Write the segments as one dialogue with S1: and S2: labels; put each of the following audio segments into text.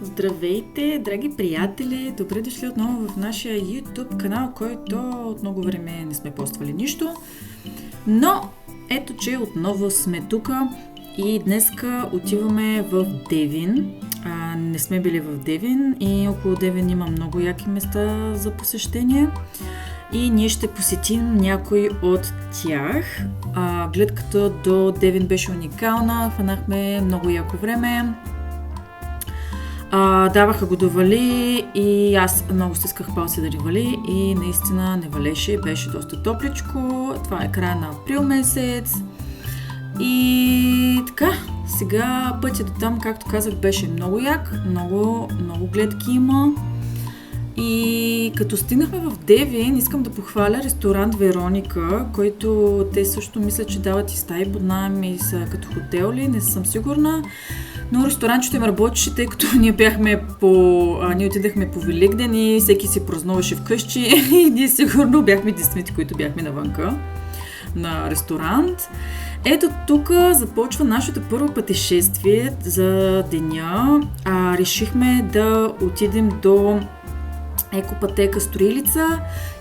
S1: Здравейте, драги приятели! Добре дошли отново в нашия YouTube канал, който от много време не сме поствали нищо. Но ето, че отново сме тук и днеска отиваме в Девин. Не сме били в Девин и около Девин има много яки места за посещение. И ние ще посетим някой от тях. Гледката до Девин беше уникална, хванахме много яко време. Даваха го да вали и аз много стисках палци да не вали и наистина не валеше, беше доста топличко. Това е края на април месец и така, сега пътя до там, както казах, беше много як, много гледки има. И като стигнахме в Девин, искам да похваля ресторант Вероника, който те също мислят, че дават и стаи под наем и са като хотел ли, не съм сигурна. Но ресторанчето им работеше, тъй като ние отидахме по Великден и всеки си празнуваше вкъщи и ние сигурно бяхме единствените, които бяхме навънка на ресторант. Ето тук започва нашето първо пътешествие за деня. Решихме да отидем до екопътека Строилица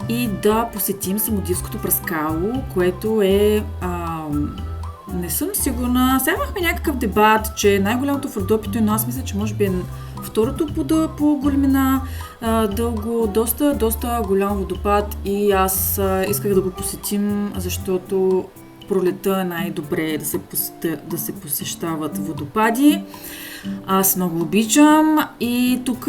S1: и да посетим Самодилското пръскало, което е... Не съм сигурна. Сега имахме някакъв дебат, че най-голямото в Родопите, но аз мисля, че може би е второто по големина, дълго, доста голям водопад и аз исках да го посетим, защото пролета е най-добре да се посещават водопади. Аз много обичам и тук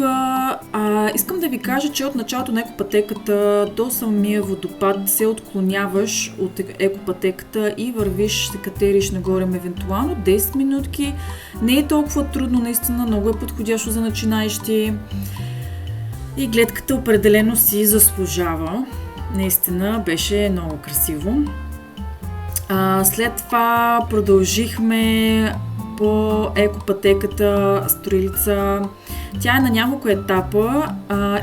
S1: искам да ви кажа, че от началото на екопътеката до самия водопад се отклоняваш от екопътеката и вървиш, се катериш нагоре евентуално 10 минутки. Не е толкова трудно, наистина много е подходящо за начинаещи и гледката определено си заслужава. Наистина беше много красиво. След това продължихме по екопътеката Строилица. Тя е на няколко етапа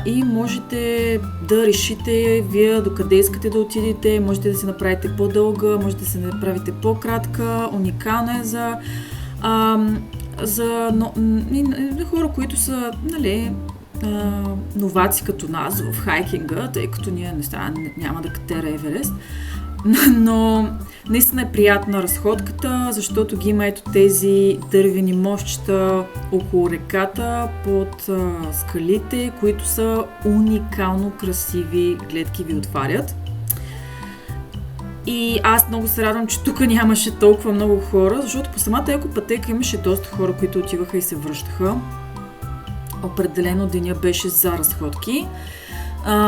S1: и можете да решите вие докъде искате да отидете. Можете да се направите по-дълга, можете да се направите по-кратка. Уникална е за хора, които са новаци като нас в хайкинга, тъй като ние няма да катера Еверест. Но наистина е приятна разходката, защото ги има ето тези дървени мостчета около реката под скалите, които са уникално красиви, гледки ви отварят. И аз много се радвам, че тук нямаше толкова много хора, защото по самата екопътека имаше доста хора, които отиваха и се връщаха. Определено деня беше за разходки.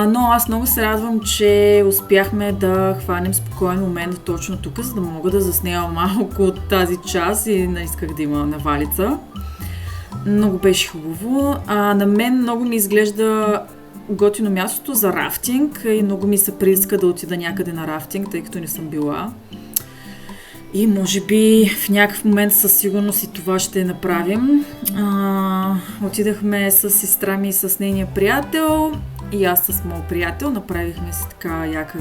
S1: Но аз много се радвам, че успяхме да хванем спокоен момент точно тук, за да мога да заснема малко от тази част и не исках да има навалица. Много беше хубаво. На мен много ми изглежда готино мястото за рафтинг и много ми се прииска да отида някъде на рафтинг, тъй като не съм била. И може би в някакъв момент със сигурност и това ще направим. Отидахме с сестра ми и с нейния приятел и аз с моят приятел. Направихме си така яка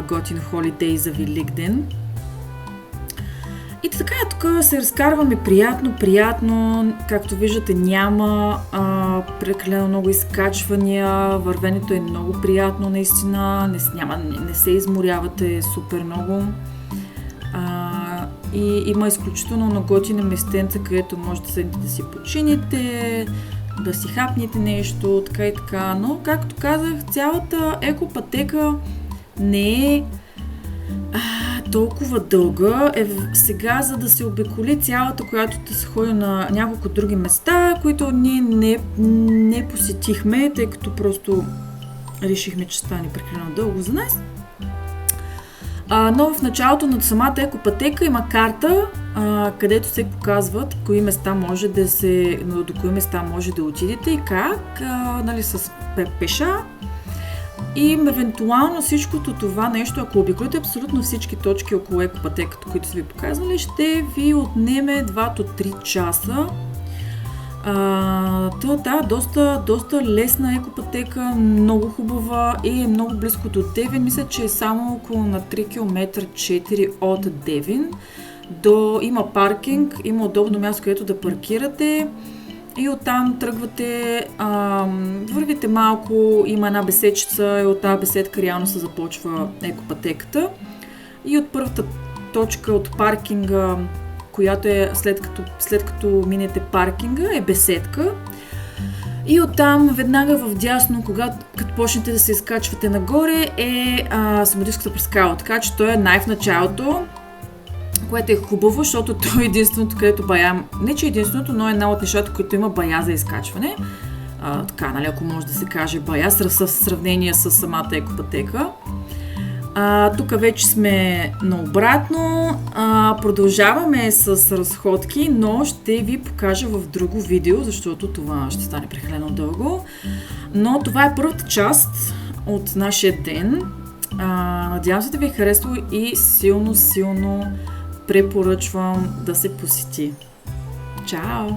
S1: готин холидей за Великден. И така, тук се разкарваме приятно. Както виждате, няма прекалено много изкачвания, вървенето е много приятно наистина, не се изморявате супер много. И има изключително много готини местенца, където може да седнете да си почините, да си хапнете нещо, така и така. Но, както казах, цялата екопътека не е толкова дълга. Сега, за да се обиколи цялата, която да се ходи на няколко други места, които ние не посетихме, тъй като просто решихме, че стане прекалено дълго за нас. Но в началото на самата екопътека има карта, където се показват до кои места може да отидете и как, с пеша. И евентуално всичкото това нещо, ако обиколите абсолютно всички точки около екопътеката, които са ви показвали, ще ви отнеме 2 до 3 часа. Доста лесна екопътека, много хубава и е много близко до Девин. Мисля, че е само около на 3 км 4 от Девин. Има паркинг, има удобно място, където да паркирате. и оттам тръгвате, вървите малко, има една беседчица и от тази беседка реално се започва екопътеката. И от първата точка от паркинга, която е след като минете паркинга, е беседка. И оттам веднага вдясно, като почнете да се изкачвате нагоре, е самодишката прескала. Така че той е в началото, което е хубаво, защото той е единственото, където бая... Не че е единственото, но е една от нещата, които има бая за изкачване. Така, нали, ако може да се каже бая, в сравнение с самата екопътека. Тук вече сме наобратно. Продължаваме с разходки, но ще ви покажа в друго видео, защото това ще стане прекалено дълго. Но това е първата част от нашия ден. Надявам се да ви е харесало и силно препоръчвам да се посети. Чао!